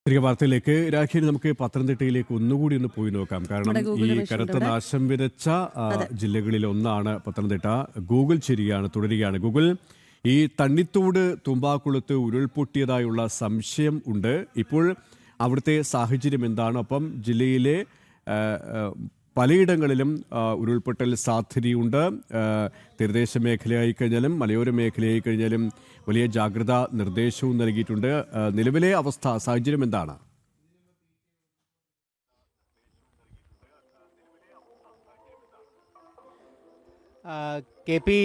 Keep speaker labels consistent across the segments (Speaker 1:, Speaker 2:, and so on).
Speaker 1: തിരികെ വാർത്തയിലേക്ക് രാഖിയിൽ നമുക്ക് പത്തനംതിട്ടയിലേക്ക് ഒന്നുകൂടി ഒന്ന് പോയി നോക്കാം. കാരണം ഈ കനത്ത നാശം വിതച്ച ജില്ലകളിൽ ഒന്നാണ് പത്തനംതിട്ട. ഗൂഗിൾ തുടരുകയാണ്. ഗൂഗിൾ, ഈ തണ്ണിത്തോട് തുമ്പാക്കുളത്ത് ഉരുൾപൊട്ടിയതായുള്ള സംശയം ഉണ്ട്. ഇപ്പോൾ അവിടുത്തെ സാഹചര്യം എന്താണ്? ഒപ്പം ജില്ലയിലെ പലയിടങ്ങളിലും ഉരുൾപൊട്ടൽ സാധ്യതയുണ്ട്. തീരദേശ മേഖലയായി കഴിഞ്ഞാലും മലയോര മേഖലയായി കഴിഞ്ഞാലും വലിയ ജാഗ്രതാ നിർദ്ദേശവും നൽകിയിട്ടുണ്ട്. നിലവിലെ സാഹചര്യം എന്താണ്?
Speaker 2: കെ പി,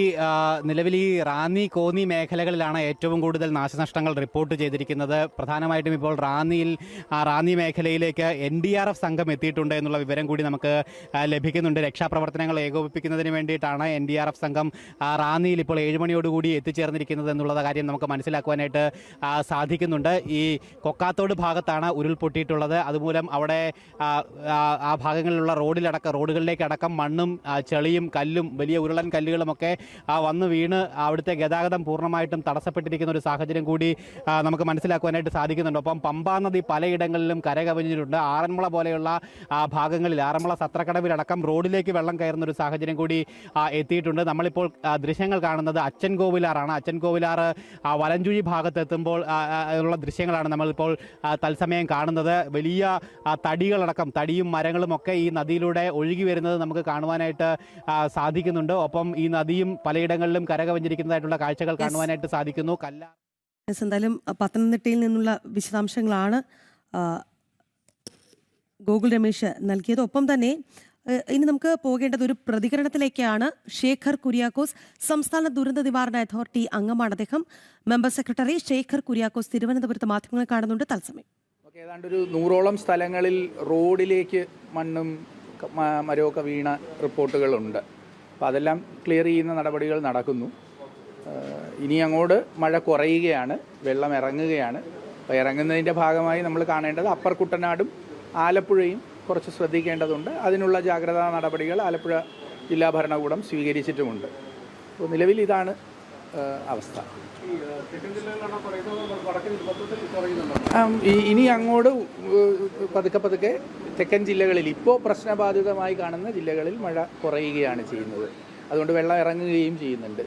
Speaker 2: നിലവിൽ ഈ റാന്നി കോന്നി മേഖലകളിലാണ് ഏറ്റവും കൂടുതൽ നാശനഷ്ടങ്ങൾ റിപ്പോർട്ട് ചെയ്തിരിക്കുന്നത്. പ്രധാനമായിട്ടും ഇപ്പോൾ റാന്നി മേഖലയിലേക്ക് NDRF സംഘം എത്തിയിട്ടുണ്ട് എന്നുള്ള വിവരം കൂടി നമുക്ക് ലഭിക്കുന്നുണ്ട്. രക്ഷാപ്രവർത്തനങ്ങൾ ഏകോപിപ്പിക്കുന്നതിന് വേണ്ടിയിട്ടാണ് NDRF സംഘം റാന്നിയിൽ ഇപ്പോൾ 7 മണിയോടുകൂടി എത്തിച്ചേർന്നിരിക്കുന്നത് എന്നുള്ള കാര്യം നമുക്ക് മനസ്സിലാക്കുവാനായിട്ട് സാധിക്കുന്നുണ്ട്. ഈ കൊക്കാത്തോട് ഭാഗത്താണ് ഉരുൾപൊട്ടിയിട്ടുള്ളത്. അതുമൂലം അവിടെ ആ ഭാഗങ്ങളിലുള്ള റോഡുകളിലേക്കടക്കം മണ്ണും ചെളിയും കല്ലും വലിയ ഉരുളൻ കല്ലുകളുമൊക്കെ വന്ന് വീണ് അവിടുത്തെ ഗതാഗതം പൂർണ്ണമായിട്ടും തടസ്സപ്പെട്ടിരിക്കുന്ന ഒരു സാഹചര്യം കൂടി നമുക്ക് മനസ്സിലാക്കുവാനായിട്ട് സാധിക്കുന്നുണ്ട്. ഒപ്പം പമ്പാ നദി പലയിടങ്ങളിലും കരകവിഞ്ഞിട്ടുണ്ട്. ആറന്മുള പോലെയുള്ള ഭാഗങ്ങളിൽ, ആറന്മുള സത്രക്കടവിലടക്കം റോഡിലേക്ക് വെള്ളം കയറുന്ന ഒരു സാഹചര്യം കൂടി എത്തിയിട്ടുണ്ട്. നമ്മളിപ്പോൾ ദൃശ്യങ്ങൾ കാണുന്നത് അച്ചൻകോവിലാറാണ്. അച്ചൻകോവിലാർ വലഞ്ചുഴി ഭാഗത്തെത്തുമ്പോൾ ഉള്ള ദൃശ്യങ്ങളാണ് നമ്മളിപ്പോൾ തത്സമയം കാണുന്നത്. വലിയ തടിയും മരങ്ങളും ഒക്കെ ഈ നദിയിലൂടെ ഒഴുകി വരുന്നത് നമുക്ക് കാണുവാനായിട്ട് സാധിക്കുന്നുണ്ട്. ഒപ്പം ഈ നദിയും പലയിടങ്ങളിലും കരകവിഞ്ഞിരിക്കുന്നതായിട്ടുള്ള കാഴ്ചകൾ കാണുവാനായിട്ട് സാധിക്കുന്നു.
Speaker 3: എന്തായാലും പത്തനംതിട്ടയിൽ നിന്നുള്ള വിശദാംശങ്ങളാണ് ഗോകുൽ രമേശ് നൽകിയത്. ഒപ്പം തന്നെ ഇനി നമുക്ക് പോകേണ്ടത് ഒരു പ്രതികരണത്തിലേക്കാണ്. ശേഖർ കുര്യാക്കോസ് സംസ്ഥാന ദുരന്ത നിവാരണ അതോറിറ്റി അംഗമാണ്. അദ്ദേഹം മെമ്പർ സെക്രട്ടറി ശേഖർ കുര്യാക്കോസ് തിരുവനന്തപുരത്ത് മാധ്യമങ്ങളെ കാണുന്നുണ്ട് തത്സമയം.
Speaker 4: ഏതാണ്ട് ഒരു 100ഓളം സ്ഥലങ്ങളിൽ റോഡിലേക്ക് മണ്ണും മരമൊക്കെ വീണ റിപ്പോർട്ടുകളുണ്ട്. അപ്പോൾ അതെല്ലാം ക്ലിയർ ചെയ്യുന്ന നടപടികൾ നടക്കുന്നു. ഇനി അങ്ങോട്ട് മഴ കുറയുകയാണ്, വെള്ളം ഇറങ്ങുകയാണ്. അപ്പോൾ ഇറങ്ങുന്നതിൻ്റെ ഭാഗമായി നമ്മൾ കാണേണ്ടത് അപ്പർ കുട്ടനാടും ആലപ്പുഴയും കുറച്ച് ശ്രദ്ധിക്കേണ്ടതുണ്ട്. അതിനുള്ള ജാഗ്രതാ നടപടികൾ ആലപ്പുഴ ജില്ലാ ഭരണകൂടം സ്വീകരിച്ചിട്ടുമുണ്ട്. അപ്പോൾ നിലവിൽ ഇതാണ് അവസ്ഥ. ഇനി അങ്ങോട്ട് പതുക്കെ തെക്കൻ ജില്ലകളിൽ, ഇപ്പോൾ പ്രശ്നബാധിതമായി കാണുന്ന ജില്ലകളിൽ മഴ കുറയുകയാണ് ചെയ്യുന്നത്. അതുകൊണ്ട് വെള്ളം ഇറങ്ങുകയും ചെയ്യുന്നുണ്ട്.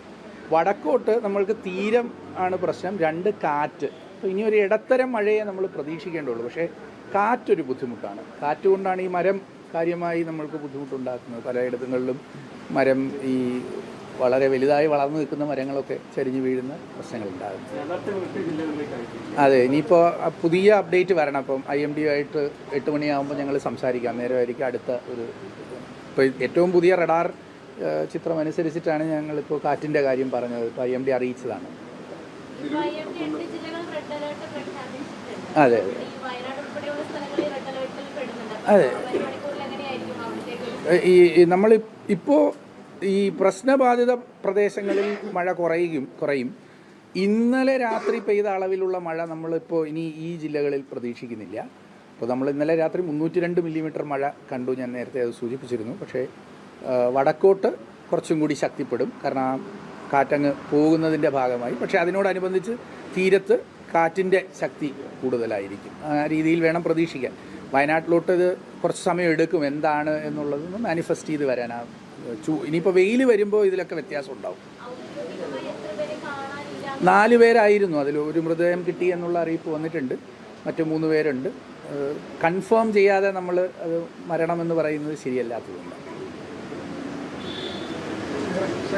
Speaker 4: വടക്കോട്ട് നമ്മൾക്ക് തീരം ആണ് പ്രശ്നം, 2 കാറ്റ്. അപ്പോൾ ഇനി ഒരു ഇടത്തരം മഴയെ നമ്മൾ പ്രതീക്ഷിക്കേണ്ടുള്ളൂ. പക്ഷേ കാറ്റൊരു ബുദ്ധിമുട്ടാണ്. കാറ്റ് കൊണ്ടാണ് ഈ മരം കാര്യമായി നമ്മൾക്ക് ബുദ്ധിമുട്ടുണ്ടാക്കുന്നത്. പലയിടങ്ങളിലും മരം ഈ വളരെ വലുതായി വളർന്നു നിൽക്കുന്ന മരങ്ങളൊക്കെ ചരിഞ്ഞു വീഴുന്ന പ്രശ്നങ്ങളുണ്ടാകും. അതെ, ഇനിയിപ്പോൾ പുതിയ അപ്ഡേറ്റ് വരണം. അപ്പം IMD ആയിട്ട് 8 മണിയാകുമ്പോൾ ഞങ്ങൾ സംസാരിക്കാം. നേരമായിരിക്കും അടുത്ത ഇപ്പോൾ ഏറ്റവും പുതിയ റഡാർ ചിത്രം അനുസരിച്ചിട്ടാണ് ഞങ്ങളിപ്പോൾ കാറ്റിൻ്റെ കാര്യം പറഞ്ഞത്. ഇപ്പോൾ IMD അറിയിച്ചതാണ്. അതെ അതെ ഈ നമ്മൾ ഇപ്പോൾ ഈ പ്രശ്നബാധിത പ്രദേശങ്ങളിൽ മഴ കുറയും. ഇന്നലെ രാത്രി പെയ്ത അളവിലുള്ള മഴ നമ്മളിപ്പോൾ ഇനി ഈ ജില്ലകളിൽ പ്രതീക്ഷിക്കുന്നില്ല. അപ്പോൾ നമ്മൾ ഇന്നലെ രാത്രി 302 മില്ലിമീറ്റർ മഴ കണ്ടു. ഞാൻ നേരത്തെ അത് സൂചിപ്പിച്ചിരുന്നു. പക്ഷേ വടക്കോട്ട് കുറച്ചും കൂടി ശക്തിപ്പെടും, കാരണം ആ കാറ്റങ്ങ് പോകുന്നതിൻ്റെ ഭാഗമായി. പക്ഷേ അതിനോടനുബന്ധിച്ച് തീരത്ത് കാറ്റിൻ്റെ ശക്തി കൂടുതലായിരിക്കും. ആ രീതിയിൽ വേണം പ്രതീക്ഷിക്കാൻ. വയനാട്ടിലോട്ട് ഇത് കുറച്ച് സമയം എടുക്കും എന്താണ് എന്നുള്ളതൊന്ന് മാനിഫെസ്റ്റ് ചെയ്ത് വരാനാണ്. ഇനിയിപ്പോൾ വെയിൽ വരുമ്പോൾ ഇതിലൊക്കെ വ്യത്യാസം ഉണ്ടാവും. 4 പേരായിരുന്നു. അതിൽ ഒരു മൃതദേഹം കിട്ടി എന്നുള്ള അറിയിപ്പ് വന്നിട്ടുണ്ട്. മറ്റു 3 പേരുണ്ട്. കൺഫേം ചെയ്യാതെ നമ്മൾ അത് മരണമെന്ന് പറയുന്നത് ശരിയല്ലാത്തതുകൊണ്ട്.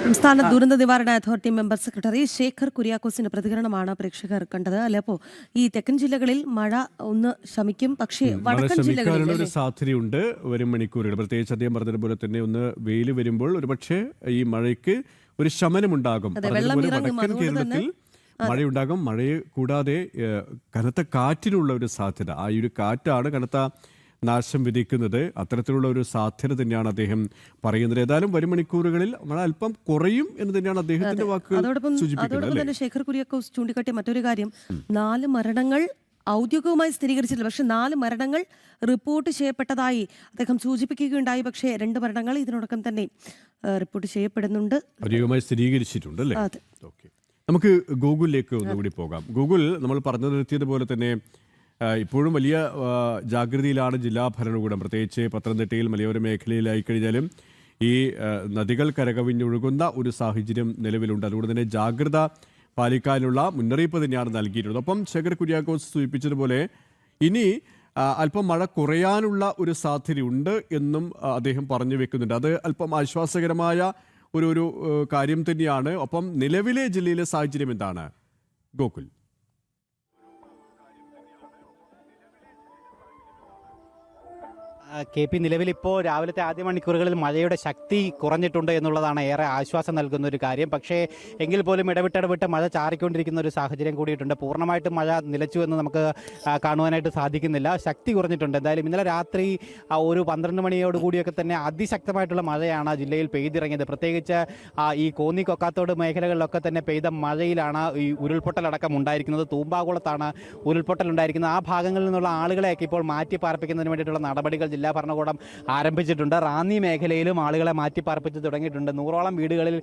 Speaker 3: സംസ്ഥാന ദുരന്ത നിവാരണ അതോറിറ്റി മെമ്പർ സെക്രട്ടറി ശേഖർ കുര്യാക്കോസിന്റെ പ്രതികരണമാണ് പ്രേക്ഷകർ കണ്ടത്. അല്ലെ, അപ്പോൾ ഈ തെക്കൻ ജില്ലകളിൽ മഴ ഒന്ന് ശമിക്കും, പക്ഷേ വടക്കൻ ജില്ലകളിൽ
Speaker 1: ഒരു സാധ്യതയുണ്ട് വരും മണിക്കൂറുകൾ. പ്രത്യേകിച്ച് അദ്ദേഹം പറഞ്ഞതുപോലെ തന്നെ ഒന്ന് വെയിൽ വരുമ്പോൾ ഒരുപക്ഷെ ഈ മഴയ്ക്ക് ഒരു ശമനമുണ്ടാകും. വടക്കൻ കേരളത്തിൽ മഴയുണ്ടാകും. മഴയെ കൂടാതെ കനത്ത കാറ്റിനുള്ള ഒരു സാധ്യത, ആ ഒരു കാറ്റാണ് കനത്ത നാശം വിധിക്കുന്നത്. അത്തരത്തിലുള്ള ഒരു സാധ്യത തന്നെയാണ് അദ്ദേഹം പറയുന്നത്. ഏതായാലും വരും മണിക്കൂറുകളിൽ മഴ അല്പം കുറയും എന്ന് തന്നെയാണ് അദ്ദേഹത്തിന്റെ വാക്കുകൾ സൂചിപ്പിക്കുന്നത്.
Speaker 3: അതോടൊപ്പം തന്നെ ശേഖർ കുര്യാക്കോസ് ചൂണ്ടിക്കാട്ടിയ മറ്റൊരു കാര്യം, 4 മരണങ്ങൾ ഔദ്യോഗികമായി സ്ഥിരീകരിച്ചിട്ടില്ല, പക്ഷെ 4 മരണങ്ങൾ റിപ്പോർട്ട് ചെയ്യപ്പെട്ടതായി അദ്ദേഹം സൂചിപ്പിക്കുകയുണ്ടായി. പക്ഷേ 2 മരണങ്ങൾ ഇതിനോടൊപ്പം തന്നെ റിപ്പോർട്ട് ചെയ്യപ്പെടുന്നുണ്ട്,
Speaker 1: ഔദ്യോഗികമായി സ്ഥിരീകരിച്ചിട്ടുണ്ട് അല്ലേ? നമുക്ക് ഗൂഗിളിലേക്ക് ഒന്നുകൂടി പോകാം. ഗൂഗിൾ, നമ്മൾ പറഞ്ഞു നിർത്തിയതുപോലെ തന്നെ ഇപ്പോഴും വലിയ ജാഗ്രതയിലാണ് ജില്ലാ ഭരണകൂടം. പ്രത്യേകിച്ച് പത്തനംതിട്ടയിൽ മലയോര മേഖലയിലായി കഴിഞ്ഞാലും ഈ നദികൾ കരകവിഞ്ഞൊഴുകുന്ന ഒരു സാഹചര്യം നിലവിലുണ്ട്. അതുകൊണ്ട് തന്നെ ജാഗ്രത പാലിക്കാനുള്ള മുന്നറിയിപ്പ് തന്നെയാണ് നൽകിയിട്ടുള്ളത്. ഒപ്പം ശേഖർ കുര്യാക്കോസ് സൂചിപ്പിച്ചതുപോലെ ഇനി അല്പം മഴ കുറയാനുള്ള ഒരു സാധ്യതയുണ്ട് എന്നും അദ്ദേഹം പറഞ്ഞു വെക്കുന്നുണ്ട്. അത് അല്പം ആശ്വാസകരമായ ഒരു കാര്യം തന്നെയാണ്. ഒപ്പം നിലവിലെ ജില്ലയിലെ സാഹചര്യം എന്താണ് ഗോകുൽ?
Speaker 2: കെ പി, നിലവിലിപ്പോൾ രാവിലത്തെ ആദ്യ മണിക്കൂറുകളിൽ മഴയുടെ ശക്തി കുറഞ്ഞിട്ടുണ്ട് എന്നുള്ളതാണ് ഏറെ ആശ്വാസം നൽകുന്ന ഒരു കാര്യം. പക്ഷേ എങ്കിൽ പോലും ഇടവിട്ട് മഴ ചാറിക്കൊണ്ടിരിക്കുന്ന ഒരു സാഹചര്യം കൂടിയിട്ടുണ്ട്. പൂർണ്ണമായിട്ടും മഴ നിലച്ചു എന്ന് നമുക്ക് കാണുവാനായിട്ട് സാധിക്കുന്നില്ല. ശക്തി കുറഞ്ഞിട്ടുണ്ട്. എന്തായാലും ഇന്നലെ രാത്രി ഒരു 12 മണിയോടുകൂടിയൊക്കെ തന്നെ അതിശക്തമായിട്ടുള്ള മഴയാണ് ജില്ലയിൽ പെയ്തിറങ്ങിയത്. പ്രത്യേകിച്ച് ഈ കോന്നി കൊക്കാത്തോട് മേഖലകളിലൊക്കെ തന്നെ പെയ്ത മഴയിലാണ് ഈ ഉരുൾപൊട്ടലടക്കം ഉണ്ടായിരിക്കുന്നത്. തൂമ്പാകുളത്താണ് ഉരുൾപൊട്ടൽ ഉണ്ടായിരിക്കുന്നത്. ആ ഭാഗങ്ങളിൽ നിന്നുള്ള ആളുകളെയൊക്കെ ഇപ്പോൾ മാറ്റി പാർപ്പിക്കുന്നതിന് വേണ്ടിയിട്ടുള്ള നടപടികൾ ജില്ലാ ഭരണകൂടം ആരംഭിച്ചിട്ടുണ്ട്. റാന്നി മേഖലയിലും ആളുകളെ മാറ്റിപ്പാർപ്പിച്ച് തുടങ്ങിയിട്ടുണ്ട്. 100ഓളം വീടുകളിൽ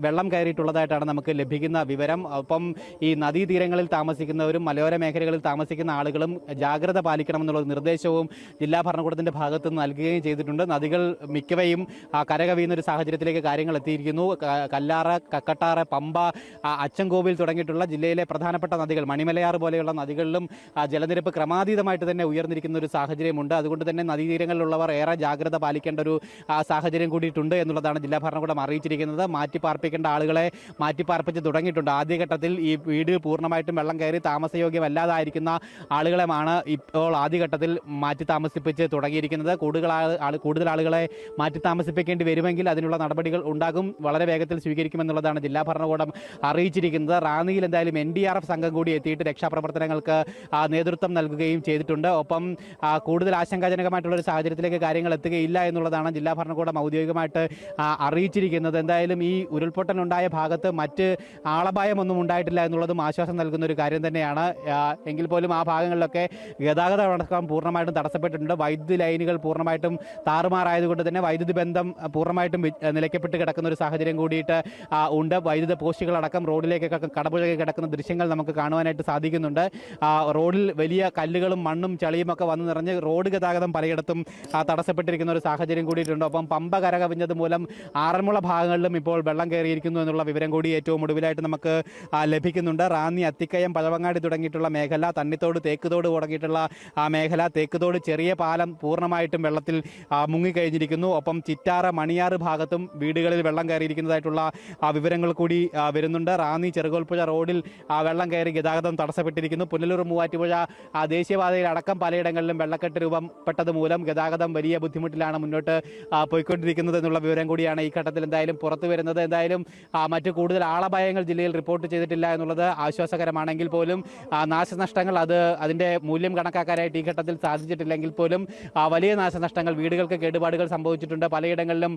Speaker 2: വെള്ളം കയറിയിട്ടുള്ളതായിട്ടാണ് നമുക്ക് ലഭിക്കുന്ന വിവരം. ഒപ്പം ഈ നദീതീരങ്ങളിൽ താമസിക്കുന്നവരും മലയോര മേഖലകളിൽ താമസിക്കുന്ന ആളുകളും ജാഗ്രത പാലിക്കണമെന്നുള്ള നിർദ്ദേശവും ജില്ലാ ഭരണകൂടത്തിന്റെ ഭാഗത്ത് നിന്ന് നൽകുകയും ചെയ്തിട്ടുണ്ട്. നദികൾ മിക്കവയും കരകവിയുന്ന ഒരു സാഹചര്യത്തിലേക്ക് കാര്യങ്ങൾ എത്തിയിരിക്കുന്നു. കല്ലാറ്, കക്കട്ടാറ്, പമ്പ, അച്ചൻകോവിൽ തുടങ്ങിയിട്ടുള്ള ജില്ലയിലെ പ്രധാനപ്പെട്ട നദികൾ, മണിമലയാറ് പോലെയുള്ള നദികളിലും ജലനിരപ്പ് ക്രമാതീതമായിട്ട് തന്നെ ഉയർന്നിരിക്കുന്ന ഒരു സാഹചര്യമുണ്ട്. അതുകൊണ്ട് തന്നെ നദീതീരങ്ങളിലുള്ളവർ ഏറെ ജാഗ്രത പാലിക്കേണ്ട ഒരു സാഹചര്യം കൂടിയിട്ടുണ്ട് എന്നുള്ളതാണ് ജില്ലാ ഭരണകൂടം അറിയിച്ചിരിക്കുന്നത്. മാറ്റിപ്പാർപ്പിക്കേണ്ട ആളുകളെ മാറ്റിപ്പാർപ്പിച്ച് തുടങ്ങിയിട്ടുണ്ട്. ആദ്യഘട്ടത്തിൽ ഈ വീട് പൂർണ്ണമായിട്ടും വെള്ളം കയറി താമസയോഗ്യമല്ലാതായിരിക്കുന്ന ആളുകളെയാണ് ഇപ്പോൾ ആദ്യഘട്ടത്തിൽ മാറ്റി താമസിപ്പിച്ച് തുടങ്ങിയിരിക്കുന്നത്. കൂടുതൽ ആളുകളെ മാറ്റി താമസിപ്പിക്കേണ്ടി വരുമെങ്കിൽ അതിനുള്ള നടപടികൾ ഉണ്ടാകും, വളരെ വേഗത്തിൽ സ്വീകരിക്കുമെന്നുള്ളതാണ് ജില്ലാ ഭരണകൂടം അറിയിച്ചിരിക്കുന്നത്. റാന്നിയിൽ എന്തായാലും NDRF സംഘം കൂടി എത്തിയിട്ട് രക്ഷാപ്രവർത്തനങ്ങൾക്ക് നേതൃത്വം നൽകുകയും ചെയ്തിട്ടുണ്ട്. ഒപ്പം കൂടുതൽ ആശങ്കാജനകമായിട്ടുള്ള ഒരു സാഹചര്യത്തിലേക്ക് കാര്യങ്ങൾ എത്തുകയില്ല എന്നുള്ളതാണ് ജില്ലാ ഭരണകൂടം ഔദ്യോഗികമായിട്ട് അറിയിച്ചിരിക്കുന്നത്. എന്തായാലും ഈ ഉരുൾപൊട്ടലുണ്ടായ ഭാഗത്ത് മറ്റ് ആളപായമൊന്നും ഉണ്ടായിട്ടില്ല എന്നുള്ളതും ആശ്വാസം നൽകുന്ന ഒരു കാര്യം തന്നെയാണ്. എങ്കിൽ പോലും ആ ഭാഗങ്ങളിലൊക്കെ ഗതാഗത അടക്കം പൂർണ്ണമായിട്ടും തടസ്സപ്പെട്ടിട്ടുണ്ട്. വൈദ്യുതി ലൈനുകൾ പൂർണ്ണമായിട്ടും താറുമാറായതുകൊണ്ട് തന്നെ വൈദ്യുതി ബന്ധം പൂർണ്ണമായിട്ടും നിലയ്ക്കപ്പെട്ട് കിടക്കുന്ന ഒരു സാഹചര്യം കൂടിയിട്ട് ഉണ്ട്. വൈദ്യുത പോസ്റ്റുകളടക്കം റോഡിലേക്കൊക്കെ കടപുഴകി കിടക്കുന്ന ദൃശ്യങ്ങൾ നമുക്ക് കാണുവാനായിട്ട് സാധിക്കുന്നുണ്ട്. റോഡിൽ വലിയ കല്ലുകളും മണ്ണും ചളിയും ഒക്കെ വന്നു നിറഞ്ഞ് റോഡ് ഗതാഗതം പലയിടത്തും തടസ്സപ്പെട്ടിരിക്കുന്ന ഒരു സാഹചര്യം കൂടിയിട്ടുണ്ട്. ഒപ്പം പമ്പ കരകവിഞ്ഞത് മൂലം ആറന്മുള ഭാഗങ്ങളിലും ഇപ്പോൾ വെള്ളം കയറിയിരിക്കുന്നു എന്നുള്ള വിവരം കൂടി ഏറ്റവും ഒടുവിലായിട്ട് നമുക്ക് ലഭിക്കുന്നുണ്ട്. റാന്നി, അത്തിക്കയം, പഴവങ്ങാടി തുടങ്ങിയിട്ടുള്ള മേഖല, തണ്ണിത്തോട്, തേക്കുതോട് തുടങ്ങിയിട്ടുള്ള മേഖല, തേക്കുതോട് ചെറിയ പാലം പൂർണ്ണമായിട്ടും വെള്ളത്തിൽ മുങ്ങിക്കഴിഞ്ഞിരിക്കുന്നു. ഒപ്പം ചിറ്റാറ്, മണിയാറ് ഭാഗത്തും വീടുകളിൽ വെള്ളം കയറിയിരിക്കുന്നതായിട്ടുള്ള വിവരങ്ങൾ കൂടി വരുന്നുണ്ട്. റാന്നി ചെറുകോൽപ്പുഴ റോഡിൽ വെള്ളം കയറി ഗതാഗതം തടസ്സപ്പെട്ടിരിക്കുന്നു. പുനലൂർ, മൂവാറ്റുപുഴ ദേശീയപാതയിൽ അടക്കം പലയിടങ്ങളിലും വെള്ളക്കെട്ട് രൂപപ്പെട്ടത് മൂലം ഗതാഗതം വലിയ ബുദ്ധിമുട്ടിലാണ് മുന്നോട്ട് പോയിക്കൊണ്ടിരിക്കുന്നത് എന്നുള്ള വിവരം കൂടിയാണ് ഈ ഘട്ടത്തിൽ എന്തായാലും പുറത്തു വരുന്നത്. എന്തായാലും മറ്റു കൂടുതൽ ആളപായങ്ങൾ ജില്ലയിൽ റിപ്പോർട്ട് ചെയ്തിട്ടില്ല എന്നുള്ളത് ആശ്വാസകരമാണെങ്കിൽ പോലും നാശനഷ്ടങ്ങൾ അതിന്റെ മൂല്യം കണക്കാക്കാനായിട്ട് ഈ ഘട്ടത്തിൽ സാധിച്ചിട്ടില്ലെങ്കിൽ പോലും വലിയ നാശനഷ്ടങ്ങൾ, വീടുകൾക്ക് കേടുപാടുകൾ സംഭവിച്ചിട്ടുണ്ട്. പലയിടങ്ങളിലും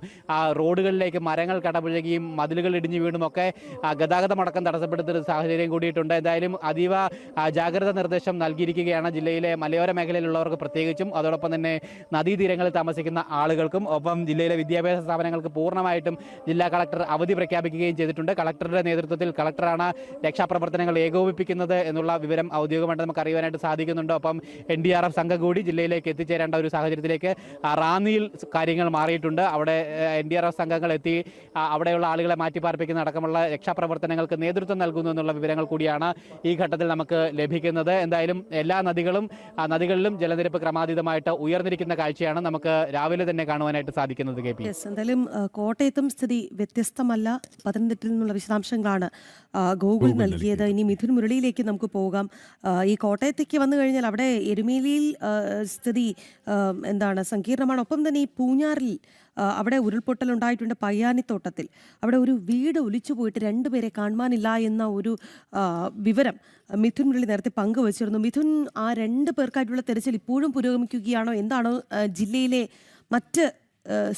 Speaker 2: റോഡുകളിലേക്ക് മരങ്ങൾ കടപുഴകിയും മതിലുകൾ ഇടിഞ്ഞു വീണുമൊക്കെ ഗതാഗതമടക്കം തടസ്സപ്പെടുത്തുന്ന സാഹചര്യം കൂടിയിട്ടുണ്ട്. എന്തായാലും അതീവ ജാഗ്രതാ നിർദ്ദേശം നൽകിയിരിക്കുകയാണ് ജില്ലയിലെ മലയോര മേഖലയിലുള്ളവർക്ക് പ്രത്യേകിച്ചും, അതോടൊപ്പം തന്നെ നദീതീരങ്ങളിൽ താമസിക്കുന്ന ആളുകൾക്കും. ഒപ്പം ജില്ലയിലെ വിദ്യാഭ്യാസ സ്ഥാപനങ്ങൾക്ക് പൂർണ്ണമായിട്ടും ജില്ലാ കളക്ടർ അവധി പ്രഖ്യാപിക്കുകയും ചെയ്തിട്ടുണ്ട്. കളക്ടറുടെ നേതൃത്വത്തിൽ കളക്ടറാണ് രക്ഷാപ്രവർത്തനങ്ങൾ ഏകോപിപ്പിക്കുന്നത് എന്നുള്ള വിവരം ഔദ്യോഗികമായിട്ട് നമുക്ക് അറിയുവാനായിട്ട് സാധിക്കുന്നുണ്ട്. ഒപ്പം NDRF സംഘം കൂടി ജില്ലയിലേക്ക് എത്തിച്ചേരേണ്ട ഒരു സാഹചര്യത്തിലേക്ക് റാന്നിയിൽ കാര്യങ്ങൾ മാറിയിട്ടുണ്ട്. അവിടെ NDRF സംഘങ്ങൾ എത്തി അവിടെയുള്ള ആളുകളെ മാറ്റിപ്പാർപ്പിക്കുന്ന അടക്കമുള്ള രക്ഷാപ്രവർത്തനങ്ങൾക്ക് നേതൃത്വം നൽകുന്നു എന്നുള്ള വിവരങ്ങൾ കൂടിയാണ് ഈ ഘട്ടത്തിൽ നമുക്ക് ലഭിക്കുന്നത്. എന്തായാലും എല്ലാ നദികളിലും ജലനിരപ്പ് ക്രമാതീതമായിട്ട് ഉയർന്നിരിക്കുന്ന കാഴ്ചയാണ് നമുക്ക് രാവിലെ തന്നെ കാണുവാനായിട്ട് സാധിക്കുന്നത്.
Speaker 3: എന്തായാലും കോട്ടയത്തും സ്ഥിതി വ്യത്യസ്തമല്ല. പത്തനംതിട്ടയിൽ നിന്നുള്ള വിശദാംശങ്ങളാണ് ഗോകുൽ നൽകിയത്. ഇനി മിഥുൻ മുരളിയിലേക്ക് നമുക്ക് പോകാം. ഈ കോട്ടയത്തേക്ക് വന്നു കഴിഞ്ഞാൽ അവിടെ എരുമേലിയിൽ സ്ഥിതി സങ്കീർണമാണ്. ഒപ്പം തന്നെ ഈ പൂഞ്ഞാറിൽ അവിടെ ഉരുൾപൊട്ടൽ ഉണ്ടായിട്ടുണ്ട്. പയ്യാനിത്തോട്ടത്തിൽ അവിടെ ഒരു വീട് ഒലിച്ചു പോയിട്ട് 2 പേരെ കാണുവാനില്ല എന്ന ഒരു വിവരം മിഥുൻ മുരളി നേരത്തെ പങ്കുവച്ചിരുന്നു. മിഥുൻ, ആ 2 പേർക്കായിട്ടുള്ള തെരച്ചിൽ ഇപ്പോഴും പുരോഗമിക്കുകയാണോ? എന്താണ് ജില്ലയിലെ മറ്റ്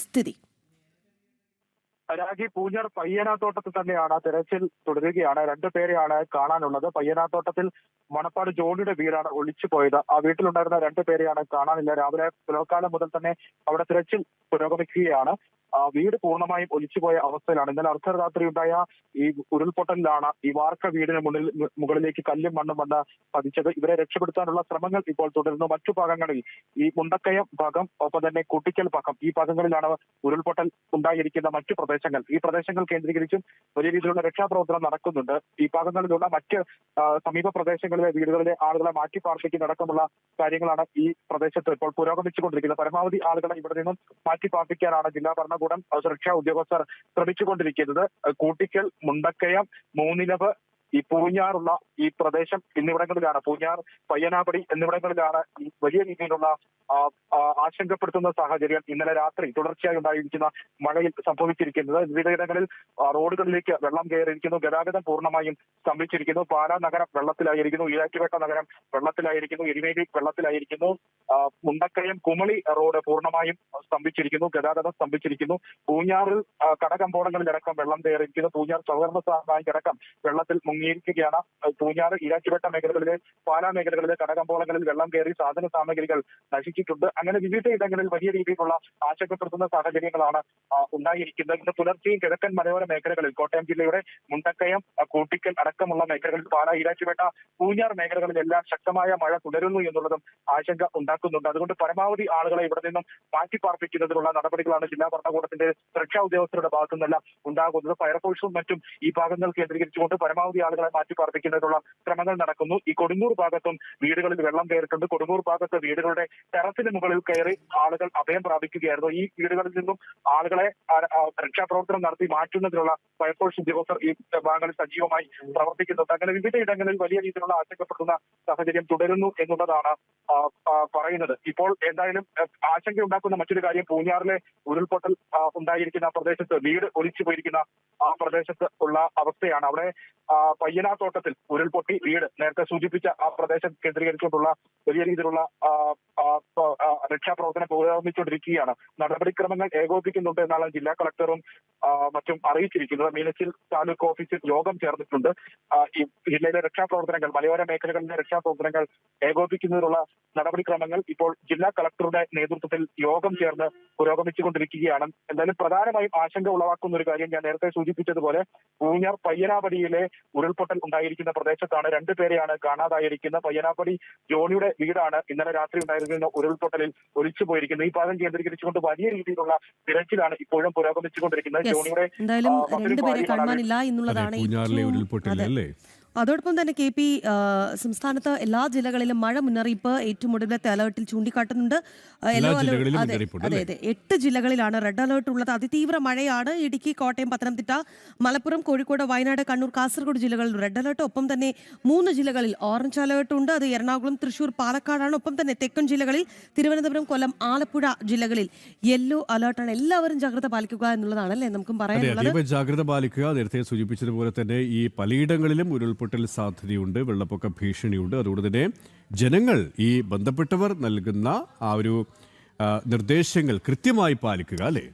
Speaker 3: സ്ഥിതി?
Speaker 5: രാജി, പൂഞ്ഞാർ പയ്യനാത്തോട്ടത്തിൽ തന്നെയാണ് തെരച്ചിൽ തുടരുകയാണ്. രണ്ടുപേരെയാണ് കാണാനുള്ളത്. പയ്യനാത്തോട്ടത്തിൽ മണപ്പാട് ജോണിയുടെ വീടാണ് ഒളിച്ചു പോയത്. ആ വീട്ടിലുണ്ടായിരുന്ന രണ്ടുപേരെയാണ് കാണാനില്ല. രാവിലെ പുലർക്കാലം മുതൽ തന്നെ അവിടെ തിരച്ചിൽ പുരോഗമിക്കുകയാണ്. വീട് പൂർണ്ണമായും ഒലിച്ചുപോയ അവസ്ഥയിലാണ്. ഇന്നലെ അർദ്ധരാത്രി ഉണ്ടായ ഈ ഉരുൾപൊട്ടലിലാണ് ഈ വാർക്ക വീടിന് മുകളിലേക്ക് കല്ലും മണ്ണും വന്ന് പതിച്ചത്. ഇവരെ രക്ഷപ്പെടുത്താനുള്ള ശ്രമങ്ങൾ ഇപ്പോൾ തുടരുന്നു. മറ്റു ഭാഗങ്ങളിൽ ഈ മുണ്ടക്കയം ഭാഗം, ഒപ്പം തന്നെ കുട്ടിക്കൽ ഭാഗം, ഈ ഭാഗങ്ങളിലാണ് ഉരുൾപൊട്ടൽ ഉണ്ടായിരിക്കുന്ന മറ്റു പ്രദേശങ്ങൾ. ഈ പ്രദേശങ്ങൾ കേന്ദ്രീകരിച്ചും വലിയ രീതിയിലുള്ള രക്ഷാപ്രവർത്തനം നടക്കുന്നുണ്ട്. ഈ ഭാഗങ്ങളിലുള്ള മറ്റ് സമീപ പ്രദേശങ്ങളിലെ വീടുകളിലെ ആളുകളെ മാറ്റി പാർപ്പിക്കുന്നതടക്കമുള്ള കാര്യങ്ങളാണ് ഈ പ്രദേശത്ത് ഇപ്പോൾ പുരോഗമിച്ചുകൊണ്ടിരിക്കുന്നത്. പരമാവധി ആളുകളെ ഇവിടെ നിന്നും മാറ്റി പാർപ്പിക്കാനാണ് ജില്ലാ ഭരണകൂടം സുരക്ഷാ ഉദ്യോഗസ്ഥർ ശ്രമിച്ചുകൊണ്ടിരിക്കുന്നത്. കൂട്ടിക്കൽ, മുണ്ടക്കയം, മൂന്നിലവ്, ഈ പൂഞ്ഞാറുള്ള ഈ പ്രദേശം എന്നിവിടങ്ങളിലാണ്, പൂഞ്ഞാർ, പയ്യനാപടി എന്നിവിടങ്ങളിലാണ് ഈ വലിയ രീതിയിലുള്ള ആശങ്കപ്പെടുത്തുന്ന സാഹചര്യം ഇന്നലെ രാത്രി തുടർച്ചയായി ഉണ്ടായിരിക്കുന്ന മഴയിൽ സംഭവിച്ചിരിക്കുന്നത്. വിവിധയിടങ്ങളിൽ റോഡുകളിലേക്ക് വെള്ളം കയറിയിരിക്കുന്നു. ഗതാഗതം പൂർണ്ണമായും സ്തംഭിച്ചിരിക്കുന്നു. പാലാ നഗരം വെള്ളത്തിലായിരിക്കുന്നു. ഈരാറ്റുപേട്ട നഗരം വെള്ളത്തിലായിരിക്കുന്നു. എരുമേലി വെള്ളത്തിലായിരിക്കുന്നു. മുണ്ടക്കയം, കുമളി റോഡ് പൂർണ്ണമായും സ്തംഭിച്ചിരിക്കുന്നു. ഗതാഗതം സ്തംഭിച്ചിരിക്കുന്നു. പൂഞ്ഞാറിൽ കടകമ്പോളങ്ങളിലടക്കം വെള്ളം കയറിയിരിക്കുന്നു. പൂഞ്ഞാർ സഹകരണ ബാങ്ക് അടക്കം വെള്ളത്തിൽ മുങ്ങിയിരിക്കുകയാണ്. പൂഞ്ഞാർ, ഈരാറ്റുപേട്ട മേഖലകളിലെ, പാലാ മേഖലകളിലെ കടകമ്പോളങ്ങളിൽ വെള്ളം കയറി സാധന സാമഗ്രികൾ നശിച്ചിട്ടുണ്ട്. അങ്ങനെ വിവിധ ഇടങ്ങളിൽ വലിയ രീതിയിലുള്ള ആശങ്കപ്പെടുത്തുന്ന സാഹചര്യങ്ങളാണ് ഉണ്ടായിരിക്കുന്നത്. ഇന്ന് പുലർച്ചെയും കിഴക്കൻ മലയോര മേഖലകളിൽ, കോട്ടയം ജില്ലയുടെ മുണ്ടക്കയം, കൂട്ടിക്കൽ അടക്കമുള്ള മേഖലകളിൽ, പാലാ, ഈരാറ്റുപേട്ട, പൂഞ്ഞാർ മേഖലകളിലെല്ലാം ശക്തമായ മഴ തുടരുന്നു എന്നുള്ളതും ആശങ്ക ഉണ്ടാക്കുന്നുണ്ട്. അതുകൊണ്ട് പരമാവധി ആളുകളെ ഇവിടെ നിന്നും മാറ്റിപ്പാർപ്പിക്കുന്നതിനുള്ള നടപടികളാണ് ജില്ലാ ഭരണകൂടത്തിന്റെ സുരക്ഷാ ഉദ്യോഗസ്ഥരുടെ ഭാഗത്തു നിന്നെല്ലാം ഉണ്ടാകുന്നത്. ഫയർഫോഴ്സും മറ്റും ഈ ഭാഗങ്ങൾ കേന്ദ്രീകരിച്ചുകൊണ്ട് പരമാവധി ആളുകളെ മാറ്റിപ്പാർപ്പിക്കുന്നതിനുള്ള ശ്രമങ്ങൾ നടക്കുന്നു. ഈ കൊടുങ്ങൂർ ഭാഗത്തും വീടുകളിൽ വെള്ളം കയറിയിട്ടുണ്ട്. കൊടുങ്ങൂർ ഭാഗത്ത് വീടുകളുടെ ടെറസിന് മുകളിൽ കയറി ആളുകൾ അഭയം പ്രാപിക്കുകയായിരുന്നു. ഈ വീടുകളിൽ നിന്നും ആളുകളെ രക്ഷാപ്രവർത്തനം നടത്തി മാറ്റുന്നതിനുള്ള ഫയർഫോഴ്സ് ഉദ്യോഗസ്ഥർ ഈ ഭാഗങ്ങളിൽ സജീവമായി പ്രവർത്തിക്കുന്നുണ്ട്. അങ്ങനെ വിവിധ ഇടങ്ങളിൽ വലിയ രീതിയിലുള്ള ആശങ്കപ്പെടുത്തുന്ന സാഹചര്യം തുടരുന്നു എന്നുള്ളതാണ് പറയുന്നത്. ഇപ്പോൾ എന്തായാലും ആശങ്കയുണ്ടാക്കുന്ന മറ്റൊരു കാര്യം, പൂഞ്ഞാറിലെ ഉരുൾപൊട്ടൽ ഉണ്ടായിരിക്കുന്ന പ്രദേശത്ത്, വീട് ഒലിച്ചു പോയിരിക്കുന്ന ആ പ്രദേശത്ത് ഉള്ള അവസ്ഥയാണ്. അവിടെ പയ്യനാത്തോട്ടത്തിൽ ഉരുൾപൊട്ടി വീട്, നേരത്തെ സൂചിപ്പിച്ച ആ പ്രദേശം കേന്ദ്രീകരിച്ചുകൊണ്ടുള്ള വലിയ രീതിയിലുള്ള രക്ഷാപ്രവർത്തനം പുരോഗമിച്ചുകൊണ്ടിരിക്കുകയാണ്. നടപടിക്രമങ്ങൾ ഏകോപിപ്പിക്കുന്നുണ്ട് എന്നാണ് ജില്ലാ കളക്ടറും മറ്റും അറിയിച്ചിരിക്കുന്നത്. മീനച്ചിൽ താലൂക്ക് ഓഫീസിൽ യോഗം ചേർന്നിട്ടുണ്ട്. ഈ ജില്ലയിലെ രക്ഷാപ്രവർത്തനങ്ങൾ, മലയോര മേഖലകളിലെ രക്ഷാപ്രവർത്തനങ്ങൾ ഏകോപിപ്പിക്കുന്നതിനുള്ള നടപടിക്രമങ്ങൾ ഇപ്പോൾ ജില്ലാ കളക്ടറുടെ നേതൃത്വത്തിൽ യോഗം ചേർന്ന് പുരോഗമിച്ചുകൊണ്ടിരിക്കുകയാണ്. എന്തായാലും പ്രധാനമായും ആശങ്ക ഉളവാക്കുന്ന ഒരു കാര്യം, ഞാൻ നേരത്തെ സൂചിപ്പിച്ചതുപോലെ പൂഞ്ഞാർ പയ്യനാപടിയിലെ ഉരുൾപൊട്ടൽ ഉണ്ടായിരിക്കുന്ന പ്രദേശത്താണ് രണ്ടുപേരെയാണ് കാണാതായിരിക്കുന്നത്. പയ്യനാപടി ജോണിയുടെ വീടാണ് ഇന്നലെ രാത്രി ഉണ്ടായിരുന്ന ഉരുൾപൊട്ടലിൽ ഒലിച്ചു പോയിരിക്കുന്നത്. ഈ ഭാഗം കേന്ദ്രീകരിച്ചുകൊണ്ട് വലിയ രീതിയിലുള്ള തിരച്ചിലാണ് ഇപ്പോഴും പുരോഗമിച്ചുകൊണ്ടിരിക്കുന്നത്. ജോണിയുടെ
Speaker 3: എന്തായാലും രണ്ടുപേരെ കാണാനില്ല എന്നുള്ളതാണ്
Speaker 1: പൂഞ്ഞാറിലെ ഉരുൾപൊട്ടൽ അല്ലേ?
Speaker 3: അതോടൊപ്പം തന്നെ KP, സംസ്ഥാനത്ത് എല്ലാ ജില്ലകളിലും മഴ മുന്നറിയിപ്പ് ഏറ്റവും ഒടുവിലത്തെ അലേർട്ടിൽ ചൂണ്ടിക്കാട്ടുന്നുണ്ട്. യെല്ലോ അലേർട്ട്, അതെ, 8 ജില്ലകളിലാണ് റെഡ് അലേർട്ട് ഉള്ളത്. അതിതീവ്ര മഴയാണ്. ഇടുക്കി, കോട്ടയം, പത്തനംതിട്ട, മലപ്പുറം, കോഴിക്കോട്, വയനാട്, കണ്ണൂർ, കാസർഗോഡ് ജില്ലകളിൽ റെഡ് അലേർട്ട്. ഒപ്പം തന്നെ 3 ജില്ലകളിൽ ഓറഞ്ച് അലേർട്ട് ഉണ്ട്. അത് എറണാകുളം, തൃശൂർ, പാലക്കാടാണ്. ഒപ്പം തന്നെ തെക്കൻ ജില്ലകളിൽ തിരുവനന്തപുരം, കൊല്ലം, ആലപ്പുഴ ജില്ലകളിൽ യെല്ലോ അലേർട്ടാണ്. എല്ലാവരും ജാഗ്രത പാലിക്കുക എന്നുള്ളതാണ് അല്ലേ നമുക്കും പറയാനുള്ളത്.
Speaker 1: ജാഗ്രത പാലിക്കുക. നേരത്തെ സൂചിപ്പിച്ചതുപോലെ തന്നെ ഈ പലയിടങ്ങളിലും ഉരുൾപൊട്ടൽ സാധ്യതയുണ്ട്, വെള്ളപ്പൊക്ക ഭീഷണിയുണ്ട്. അതുകൊണ്ട് തന്നെ ജനങ്ങൾ, ഈ ബന്ധപ്പെട്ടവർ നൽകുന്ന ആ ഒരു നിർദ്ദേശങ്ങൾ കൃത്യമായി പാലിക്കുക അല്ലേ?